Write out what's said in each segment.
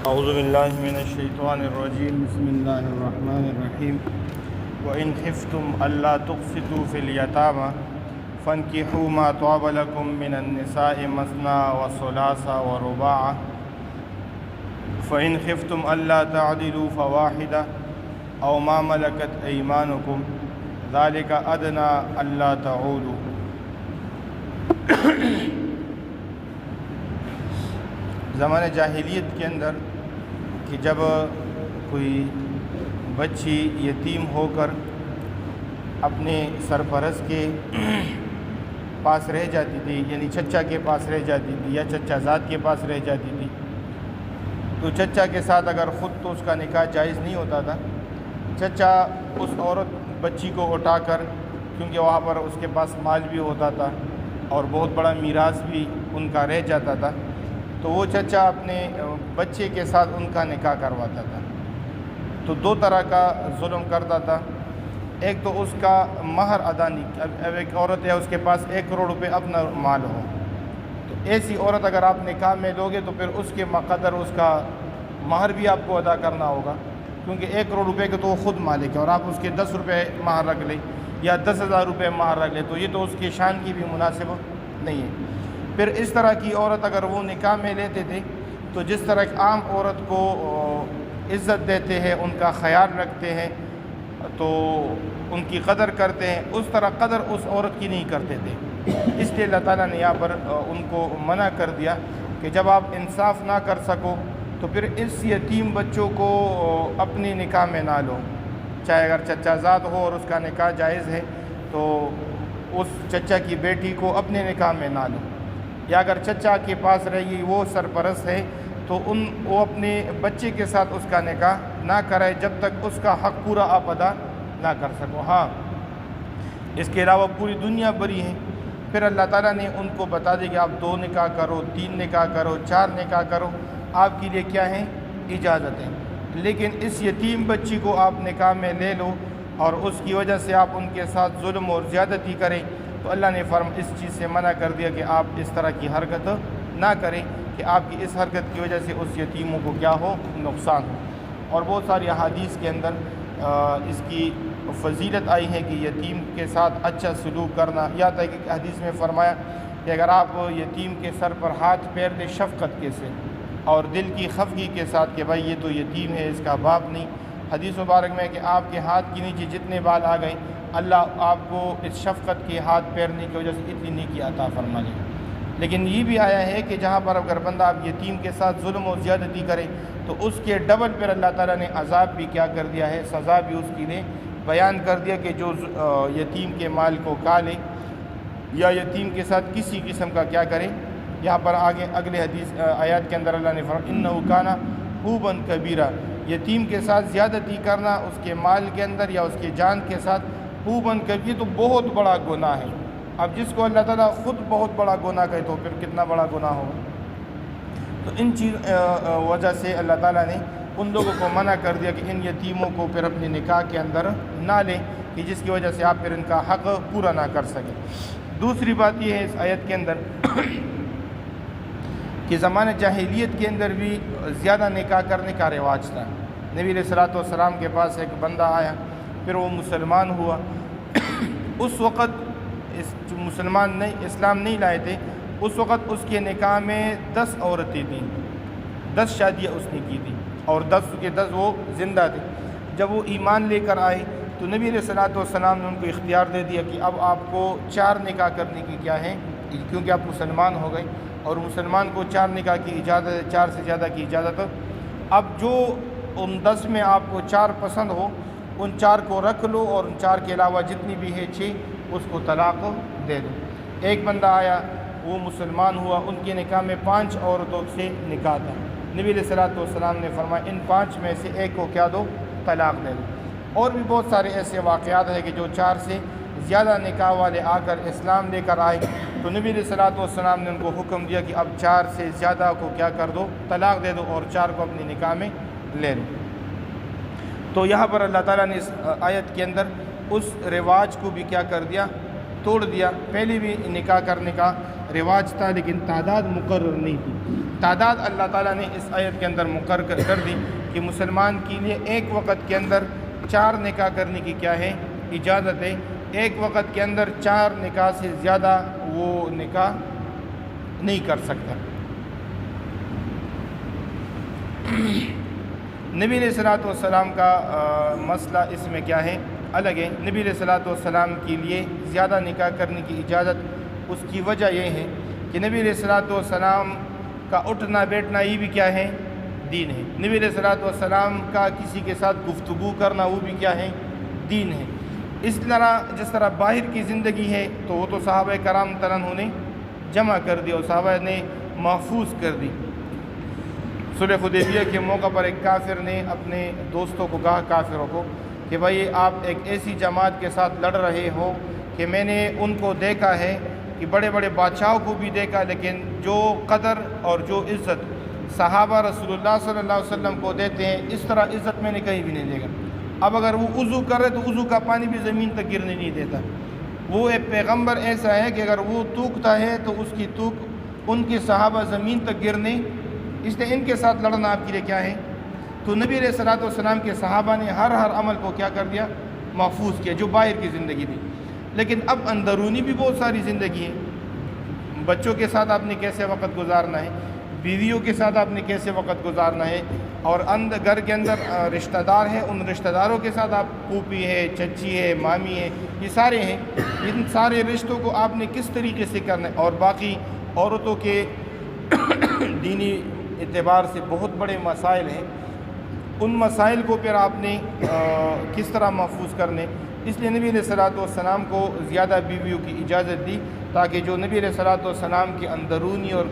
اعوذ باللہ من الشیطان الرجیم بسم اللہ الرحمن الرحیم وَإِنْ خِفْتُمْ أَلَّا تُقْسِطُوا فِي الْيَتَامَى فَانكِحُوا مَا طَابَ لَكُم مِّنَ النِّسَاءِ مَثْنَىٰ وَثُلَاثَ وَرُبَاعَ فَإِنْ خِفْتُمْ أَلَّا تَعْدِلُوا فَوَاحِدَةً أَوْ مَا مَلَكَتْ أَيْمَانُكُمْ ذَلِكَ أَدْنَىٰ أَلَّا تَعُولُوا۔ زمانہ جاہلیت کے اندر کہ جب کوئی بچی یتیم ہو کر اپنے سرپرست کے پاس رہ جاتی تھی، یعنی چچا کے پاس رہ جاتی تھی یا چچا زاد کے پاس رہ جاتی تھی، تو چچا کے ساتھ اگر خود تو اس کا نکاح جائز نہیں ہوتا تھا، چچا اس عورت بچی کو اٹھا کر، کیونکہ وہاں پر اس کے پاس مال بھی ہوتا تھا اور بہت بڑا میراث بھی ان کا رہ جاتا تھا، تو وہ چچا اپنے بچے کے ساتھ ان کا نکاح کرواتا تھا۔ تو دو طرح کا ظلم کرتا تھا، ایک تو اس کا مہر ادا نہیں، اب ایک عورت ہے اس کے پاس 1 کروڑ روپے اپنا مال ہو، تو ایسی عورت اگر آپ نکاح میں لوگے تو پھر اس کے مقدر اس کا مہر بھی آپ کو ادا کرنا ہوگا، کیونکہ 1 کروڑ روپے کے تو وہ خود مالک ہے اور آپ اس کے 10 روپے مہر رکھ لیں یا 10,000 روپے مہر رکھ لیں تو یہ تو اس کی شان کی بھی مناسب نہیں ہے۔ پھر اس طرح کی عورت اگر وہ نکاح میں لیتے تھے تو جس طرح ایک عام عورت کو عزت دیتے ہیں، ان کا خیال رکھتے ہیں، تو ان کی قدر کرتے ہیں، اس طرح قدر اس عورت کی نہیں کرتے تھے۔ اس لیے اللہ تعالیٰ نے یہاں پر ان کو منع کر دیا کہ جب آپ انصاف نہ کر سکو تو پھر اس یتیم بچوں کو اپنی نکاح میں نہ لو، چاہے اگر چچا زاد ہو اور اس کا نکاح جائز ہے تو اس چچا کی بیٹی کو اپنے نکاح میں نہ لو، یا اگر چچا کے پاس رہی وہ سرپرست ہے تو وہ اپنے بچے کے ساتھ اس کا نکاح نہ کرے جب تک اس کا حق پورا آپ ادا نہ کر سکو۔ ہاں، اس کے علاوہ پوری دنیا بری ہے، پھر اللہ تعالیٰ نے ان کو بتا دیا کہ آپ 2 نکاح کرو، 3 نکاح کرو، 4 نکاح کرو، آپ کے لیے کیا ہے؟ اجازت ہے۔ لیکن اس یتیم بچی کو آپ نکاح میں لے لو اور اس کی وجہ سے آپ ان کے ساتھ ظلم اور زیادتی کریں تو اللہ نے اس چیز سے منع کر دیا کہ آپ اس طرح کی حرکت نہ کریں کہ آپ کی اس حرکت کی وجہ سے اس یتیموں کو کیا ہو؟ نقصان ہو۔ اور بہت ساری احادیث کے اندر اس کی فضیلت آئی ہے کہ یتیم کے ساتھ اچھا سلوک کرنا، یا تک کہ حدیث میں فرمایا کہ اگر آپ یتیم کے سر پر ہاتھ پھیر دیں شفقت کے سے اور دل کی خفگی کے ساتھ کہ بھائی یہ تو یتیم ہے، اس کا باپ نہیں، حدیث مبارک میں کہ آپ کے ہاتھ کے نیچے جتنے بال آ گئے اللہ آپ کو اس شفقت کے ہاتھ پھیرنے کی وجہ سے اتنی نیکی عطا فرما دے۔ لیکن یہ بھی آیا ہے کہ جہاں پر اگر بندہ آپ یتیم کے ساتھ ظلم و زیادتی کرے تو اس کے ڈبل پر اللہ تعالیٰ نے عذاب بھی کیا کر دیا ہے، سزا بھی اس کی نے بیان کر دیا کہ جو یتیم کے مال کو کھا لے یا یتیم کے ساتھ کسی قسم کا کیا کرے۔ یہاں پر آگے اگلے حدیث آیات کے اندر اللہ نے فرمایا انہ کان حوبا کبیرہ، یتیم کے ساتھ زیادتی کرنا اس کے مال کے اندر یا اس کی جان کے ساتھ حوبا کبیر، یہ تو بہت بڑا گناہ ہے۔ اب جس کو اللہ تعالیٰ خود بہت بڑا گناہ کہے تو پھر کتنا بڑا گناہ ہوگا۔ تو ان وجہ سے اللہ تعالیٰ نے ان لوگوں کو منع کر دیا کہ ان یتیموں کو پھر اپنے نکاح کے اندر نہ لیں کہ جس کی وجہ سے آپ پھر ان کا حق پورا نہ کر سکیں۔ دوسری بات یہ ہے اس آیت کے اندر کہ زمانہ جاہلیت کے اندر بھی زیادہ نکاح کرنے کا رواج تھا۔ نبی علیہ الصلوۃ والسلام کے پاس ایک بندہ آیا، پھر وہ مسلمان ہوا۔ اس وقت مسلمان نہیں، اسلام نہیں لائے تھے، اس وقت اس کے نکاح میں 10 عورتیں تھیں، 10 شادیاں اس نے کی تھیں اور 10 کے 10 وہ زندہ تھے۔ جب وہ ایمان لے کر آئے تو نبی علیہ الصلوۃ والسلام نے ان کو اختیار دے دیا کہ اب آپ کو 4 نکاح کرنے کی کیا ہے، کیونکہ آپ مسلمان ہو گئے اور مسلمان کو 4 نکاح کی اجازت ہے، 4 سے زیادہ کی اجازت ہے۔ اب جو ان 10 میں آپ کو 4 پسند ہو ان 4 کو رکھ لو اور ان 4 کے علاوہ جتنی بھی ہے 6 اس کو طلاق دے دو۔ ایک بندہ آیا، وہ مسلمان ہوا، ان کے نکاح میں 5 عورتوں سے نکاح تھا۔ نبی علیہ الصلوۃ والسلام نے فرمایا ان 5 میں سے ایک کو کیا دو؟ طلاق دے دو۔ اور بھی بہت سارے ایسے واقعات ہیں کہ جو 4 سے زیادہ نکاح والے آ کر اسلام لے کر آئے تو نبی علیہ الصلوۃ والسلام نے ان کو حکم دیا کہ اب 4 سے زیادہ کو کیا کر دو؟ طلاق دے دو اور 4 کو اپنی نکاح میں لے لو۔ تو یہاں پر اللہ تعالیٰ نے اس آیت کے اندر اس رواج کو بھی کیا کر دیا؟ توڑ دیا۔ پہلے بھی نکاح کرنے کا رواج تھا، لیکن تعداد مقرر نہیں تھی۔ تعداد اللہ تعالیٰ نے اس آیت کے اندر مقرر کر دی کہ مسلمان کے لیے ایک وقت کے اندر 4 نکاح کرنے کی کیا ہے؟ اجازت ہے۔ ایک وقت کے اندر 4 نکاح سے زیادہ وہ نکاح نہیں کر سکتا۔ نبی علیہ الصلوۃ والسلام کا مسئلہ اس میں کیا ہے؟ الگ ہے۔ نبی علیہ الصلوۃ والسلام کے لیے زیادہ نکاح کرنے کی اجازت، اس کی وجہ یہ ہے کہ نبی علیہ الصلوۃ والسلام کا اٹھنا بیٹھنا یہ بھی کیا ہے؟ دین ہے۔ نبی علیہ الصلوۃ والسلام کا کسی کے ساتھ گفتگو کرنا وہ بھی کیا ہے؟ دین ہے۔ اس طرح جس طرح باہر کی زندگی ہے تو وہ تو صحابہ کرام تنہا نے جمع کر دی اور صحابہ نے محفوظ کر دی۔ صلح حدیبیہ کے موقع پر ایک کافر نے اپنے دوستوں کو کہا، کافروں کو، کہ بھائی آپ ایک ایسی جماعت کے ساتھ لڑ رہے ہو کہ میں نے ان کو دیکھا ہے کہ بڑے بڑے بادشاہوں کو بھی دیکھا، لیکن جو قدر اور جو عزت صحابہ رسول اللہ صلی اللہ علیہ وسلم کو دیتے ہیں اس طرح عزت میں نے کہیں بھی نہیں دیکھا۔ اب اگر وہ وضو کرے تو وضو کا پانی بھی زمین تک گرنے نہیں دیتا۔ وہ ایک پیغمبر ایسا ہے کہ اگر وہ تھوکتا ہے تو اس کی تھوک ان کے صحابہ زمین تک گرنے، اس لیے ان کے ساتھ لڑنا آپ کے لیے کیا ہے؟ تو نبی علیہ الصلوۃ والسلام کے صحابہ نے ہر عمل کو کیا کر دیا؟ محفوظ کیا، جو باہر کی زندگی تھی۔ لیکن اب اندرونی بھی بہت ساری زندگی ہے۔ بچوں کے ساتھ آپ نے کیسے وقت گزارنا ہے، بیویوں کے ساتھ آپ نے کیسے وقت گزارنا ہے، اور گھر کے اندر رشتہ دار ہیں، ان رشتہ داروں کے ساتھ آپ پھوپھی ہے، چچی ہے، مامی ہے، یہ سارے ہیں، ان سارے رشتوں کو آپ نے کس طریقے سے کرنا ہے۔ اور باقی عورتوں کے دینی اعتبار سے بہت بڑے مسائل ہیں، ان مسائل کو پھر آپ نے کس طرح محفوظ کرنے۔ اس لیے نبی علیہ الصلوۃ والسلام کو زیادہ بیویوں کی اجازت دی، تاکہ جو نبی علیہ الصلوۃ والسلام کے اندرونی اور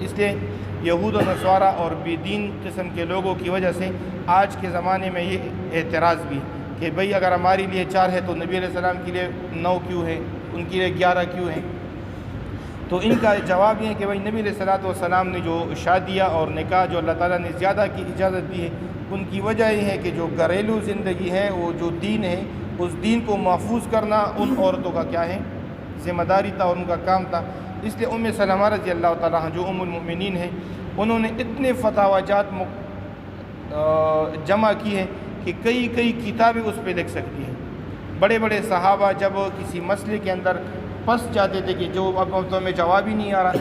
اس لیے یہود و نصارہ اور بے دین قسم کے لوگوں کی وجہ سے آج کے زمانے میں یہ اعتراض بھی کہ بھئی اگر ہمارے لیے 4 ہے تو نبی علیہ السلام کے لیے 9 کیوں ہے، ان کے لیے 11 کیوں ہیں؟ تو ان کا جواب یہ ہے کہ بھئی نبی علیہ الصلوۃ والسلام نے جو شادیاں اور نکاح جو اللہ تعالیٰ نے زیادہ کی اجازت دی ہے، ان کی وجہ یہ ہے کہ جو گھریلو زندگی ہے، وہ جو دین ہے، اس دین کو محفوظ کرنا ان عورتوں کا کیا ہے؟ ذمہ داری تھا اور ان کا کام تھا۔ اس لیے ام سلمہ رضی اللہ تعالیٰ عنہ جو ام المؤمنین ہیں، انہوں نے اتنے فتاوی جات جمع کی ہیں کہ کئی کتابیں اس پہ لکھ سکتی ہیں۔ بڑے بڑے صحابہ جب کسی مسئلے کے اندر پھنس جاتے تھے کہ جو اب تو ہمیں جواب ہی نہیں آ رہا،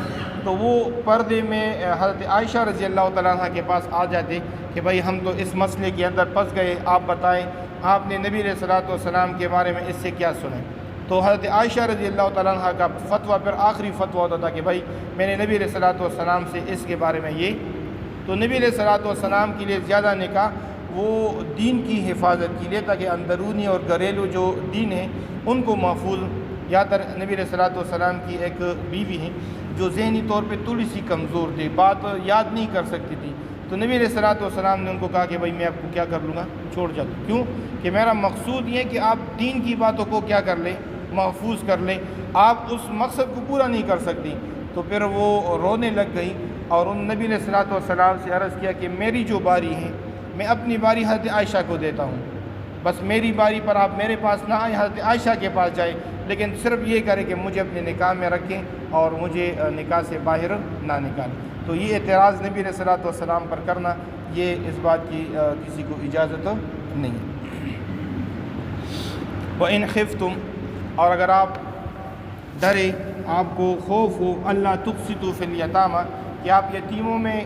تو وہ پردے میں حضرت عائشہ رضی اللہ تعالیٰ عنہ کے پاس آ جاتے کہ بھائی ہم تو اس مسئلے کے اندر پھنس گئے، آپ بتائیں آپ نے نبی علیہ الصلوۃ والسلام کے بارے میں اس سے کیا سنا ہے؟ تو حضرت عائشہ رضی اللہ تعالیٰ عنہ کا فتویٰ پھر آخری فتویٰ ہوتا تھا کہ بھائی میں نے نبی علیہ الصلوۃ والسلام سے اس کے بارے میں یہ، تو نبی علیہ الصلوۃ والسلام کے لیے زیادہ نکاح وہ دین کی حفاظت کے لیے، تاکہ اندرونی اور گھریلو جو دین ہے ان کو محفوظ۔ یا تر نبی علیہ الصلوۃ والسلام کی ایک بیوی ہیں جو ذہنی طور پہ تھوڑی سی کمزور تھی، بات یاد نہیں کر سکتی تھی، تو نبی علیہ الصلوۃ والسلام نے ان کو کہا کہ بھائی میں آپ کو کیا کر لوں گا، چھوڑ جاتا ہوں۔ کیوں کہ میرا مقصود یہ ہے کہ آپ دین کی باتوں کو کیا کر لیں، محفوظ کر لیں، آپ اس مقصد کو پورا نہیں کر سکتی۔ تو پھر وہ رونے لگ گئی اور ان نبی علیہ الصلوۃ والسلام سے عرض کیا کہ میری جو باری ہے میں اپنی باری حضرت عائشہ کو دیتا ہوں، بس میری باری پر آپ میرے پاس نہ آئیں، حضرت عائشہ کے پاس جائیں، لیکن صرف یہ کریں کہ مجھے اپنے نکاح میں رکھیں اور مجھے نکاح سے باہر نہ نکالیں۔ تو یہ اعتراض نبی علیہ الصلوۃ والسلام پر کرنا، یہ اس بات کی کسی کو اجازت نہیں۔ وَإِنْ خِفْتُمْ، اور اگر آپ ڈرے، آپ کو خوف ہو، اللہ تقسطوا فی الیتامى، کہ آپ یتیموں میں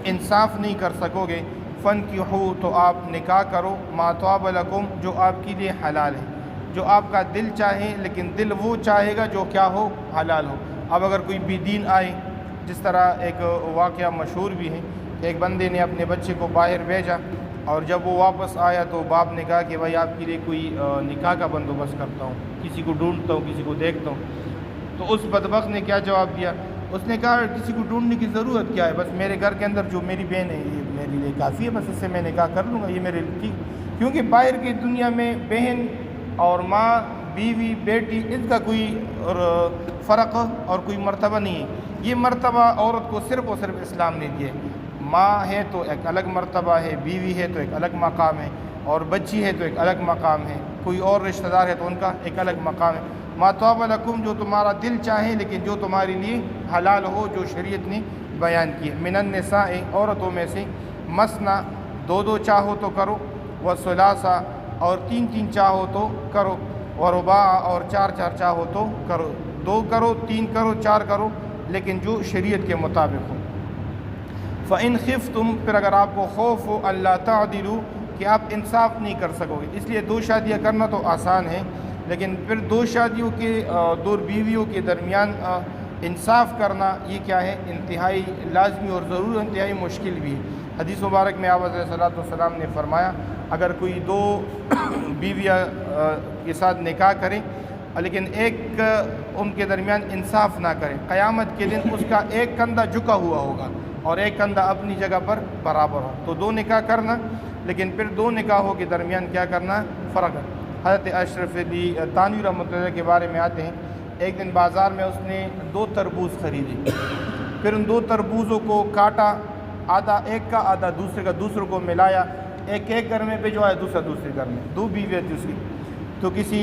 انصاف نہیں کر سکو گے، فانکحوا، تو آپ نکاح کرو، ما طاب لکم، جو آپ کے لیے حلال ہے، جو آپ کا دل چاہے، لیکن دل وہ چاہے گا جو کیا ہو، حلال ہو۔ اب اگر کوئی بے دین آئے، جس طرح ایک واقعہ مشہور بھی ہے، ایک بندے نے اپنے بچے کو باہر بھیجا اور جب وہ واپس آیا تو باپ نے کہا کہ بھائی آپ کے لیے کوئی نکاح کا بندوبست کرتا ہوں، کسی کو ڈھونڈتا ہوں، کسی کو دیکھتا ہوں۔ تو اس بدبخت نے کیا جواب دیا؟ اس نے کہا کسی کو ڈھونڈنے کی ضرورت کیا ہے، بس میرے گھر کے اندر جو میری بہن ہے یہ میرے لیے کافی ہے، بس اس سے میں نکاح کر لوں گا، یہ میرے لیے ٹھیک۔ کیونکہ باہر کی دنیا میں بہن اور ماں، بیوی، بیٹی، ان کا کوئی فرق اور کوئی مرتبہ نہیں ہے۔ یہ مرتبہ عورت کو صرف اور صرف اسلام نے دیا ہے۔ ماں ہے تو ایک الگ مرتبہ ہے، بیوی ہے تو ایک الگ مقام ہے، اور بچی ہے تو ایک الگ مقام ہے، کوئی اور رشتہ دار ہے تو ان کا ایک الگ مقام ہے۔ ما طاب لکم جو تمہارا دل چاہے لیکن جو تمہارے لیے حلال ہو جو شریعت نے بیان کی. من النساء عورتوں میں سے مثنا دو دو چاہو تو کرو, وثلاثا اور تین تین چاہو تو کرو, ورباع اور چار چار چاہو تو کرو. دو کرو, تین کرو, چار کرو لیکن جو شریعت کے مطابق ہو. فَإِنْ خِفْتُمْ پھر اگر آپ کو خوف ہو اللہ تعدلوا کہ آپ انصاف نہیں کر سکو گے, اس لیے دو شادیاں کرنا تو آسان ہے لیکن پھر دو شادیوں کے دو بیویوں کے درمیان انصاف کرنا یہ کیا ہے انتہائی لازمی اور ضرور انتہائی مشکل بھی ہے. حدیث مبارک میں آپ علیہ الصلوۃ والسلام نے فرمایا اگر کوئی دو بیویاں کے ساتھ نکاح کریں لیکن ایک ان کے درمیان انصاف نہ کرے, قیامت کے دن اس کا ایک کندھا جھکا ہوا ہوگا اور ایک کندھا اپنی جگہ پر برابر ہو. تو دو نکاح کرنا لیکن پھر دو نکاحوں کے درمیان کیا کرنا فرق ہے. حضرت اشرف علی تھانوی رحمۃ اللہ کے بارے میں آتے ہیں, ایک دن بازار میں اس نے دو تربوز خریدے, پھر ان دو تربوزوں کو کاٹا, آدھا ایک کا آدھا دوسرے کا, دوسرے کو ملایا, ایک ایک گھر میں بھجوایا دوسرا دوسرے گھر میں. دو بیویاں تھی اس کی. تو کسی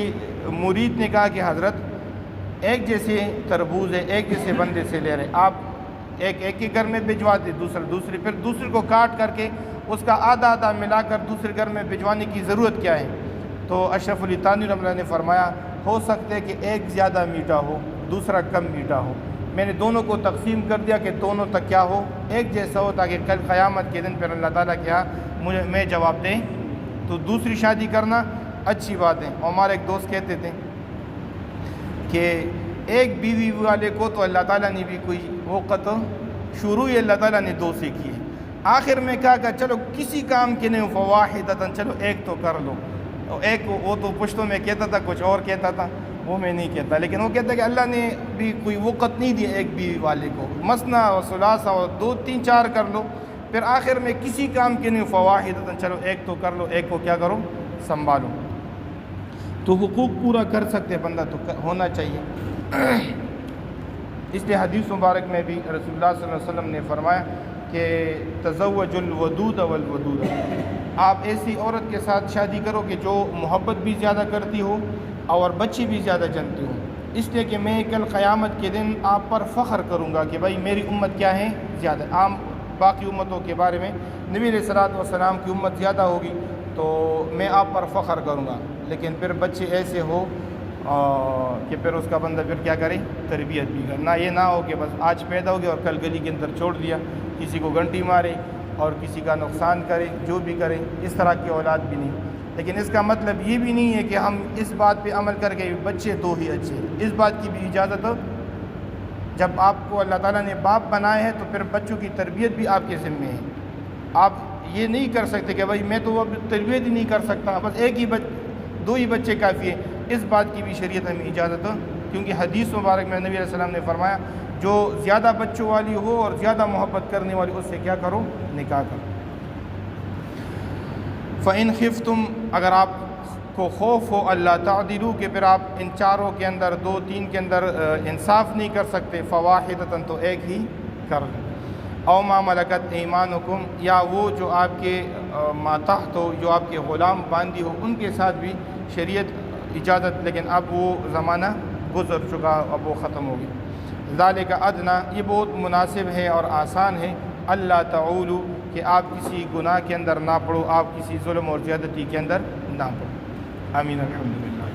مرید نے کہا کہ حضرت ایک جیسے تربوز ہے, ایک جیسے بندے سے لے رہے, آپ ایک ایک کے گھر میں بھجوا دے, دوسرا دوسرے, پھر دوسرے کو کاٹ کر کے اس کا آدھا آدھا ملا کر دوسرے گھر میں بھجوانے کی ضرورت کیا ہے؟ تو اشرف علی تھانوی رحمۃ اللہ نے فرمایا ہو سکتا ہے کہ ایک زیادہ میٹھا ہو دوسرا کم میٹھا ہو, میں نے دونوں کو تقسیم کر دیا کہ دونوں تک کیا ہو ایک جیسا ہو تاکہ کل قیامت کے دن پر اللہ تعالیٰ کیا مجھے میں جواب دیں. تو دوسری شادی کرنا اچھی بات ہے. ہمارے ایک دوست کہتے تھے کہ ایک بیوی والے کو تو اللہ تعالیٰ نے بھی کوئی وقت شروع ہی اللہ تعالیٰ نے دو سے کی ہے, آخر میں کہا کہ چلو کسی کام کے نہیں فواحدۃ, چلو ایک تو کر لو. ایک وہ تو پشتوں میں کہتا تھا, کچھ اور کہتا تھا, وہ میں نہیں کہتا, لیکن وہ کہتا ہے کہ اللہ نے بھی کوئی وقت نہیں دیا ایک بیوی والے کو, مثنا و ثلاثہ و دو تین چار کر لو, پھر آخر میں کسی کام کے نہیں فواحدۃ, چلو ایک تو کر لو, ایک کو کیا کرو سنبھالو. تو حقوق پورا کر سکتے بندہ تو ہونا چاہیے. اس لیے حدیث مبارک میں بھی رسول اللہ صلی اللہ علیہ وسلم نے فرمایا کہ تزوج الودود والودود, آپ ایسی عورت کے ساتھ شادی کرو کہ جو محبت بھی زیادہ کرتی ہو اور بچی بھی زیادہ جنتی ہو, اس لیے کہ میں کل قیامت کے دن آپ پر فخر کروں گا کہ بھائی میری امت کیا ہے زیادہ. عام باقی امتوں کے بارے میں نبی علیہ الصلوۃ والسلام کی امت زیادہ ہوگی تو میں آپ پر فخر کروں گا, لیکن پھر بچے ایسے ہو کہ پھر اس کا بندہ پھر کیا کرے تربیت بھی کرنا, یہ نہ ہو کہ بس آج پیدا ہو گیا اور کل گلی کے اندر چھوڑ دیا, کسی کو گھنٹی مارے اور کسی کا نقصان کرے, جو بھی کرے, اس طرح کی اولاد بھی نہیں. لیکن اس کا مطلب یہ بھی نہیں ہے کہ ہم اس بات پہ عمل کر کے بچے دو ہی اچھے, اس بات کی بھی اجازت ہو جب آپ کو اللہ تعالیٰ نے باپ بنائے ہیں تو پھر بچوں کی تربیت بھی آپ کے ذمے ہے. آپ یہ نہیں کر سکتے کہ بھائی میں تو اب تربیت ہی نہیں کر سکتا, بس ایک ہی دو ہی بچے کافی ہیں, اس بات کی بھی شریعت ہمیں اجازت ہو, کیونکہ حدیث مبارک میں نبی علیہ السلام نے فرمایا جو زیادہ بچوں والی ہو اور زیادہ محبت کرنے والی اس سے کیا کرو نکاح کرو. فَإِنْ خِفْتُمْ اگر آپ کو خوف ہو اللہ تعدلوا کہ پھر آپ ان چاروں کے اندر دو تین کے اندر انصاف نہیں کر سکتے, فواحدۃ تو ایک ہی کر لیں. او ما ملکت ایمانکم یا وہ جو آپ کے ماتحت ہو, جو آپ کے غلام باندھی ہو, ان کے ساتھ بھی شریعت اجازت, لیکن اب وہ زمانہ گزر چکا, اب وہ ختم ہو گئی. ذالک ادنیٰ یہ بہت مناسب ہے اور آسان ہے, اللہ تعولوا کہ آپ کسی گناہ کے اندر نہ پڑو, آپ کسی ظلم اور زیادتی کے اندر نہ پڑو. آمین. الحمدللہ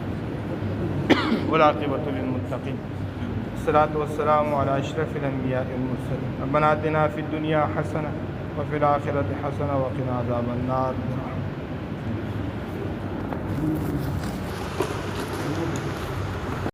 والعاقبۃ للمتقین. الصلاۃ والسلام علی اشرف الانبیاء والمرسلین. ربنا آتنا فی الدنیا حسنہ وفی الآخرۃ حسنہ وقنا عذاب النار.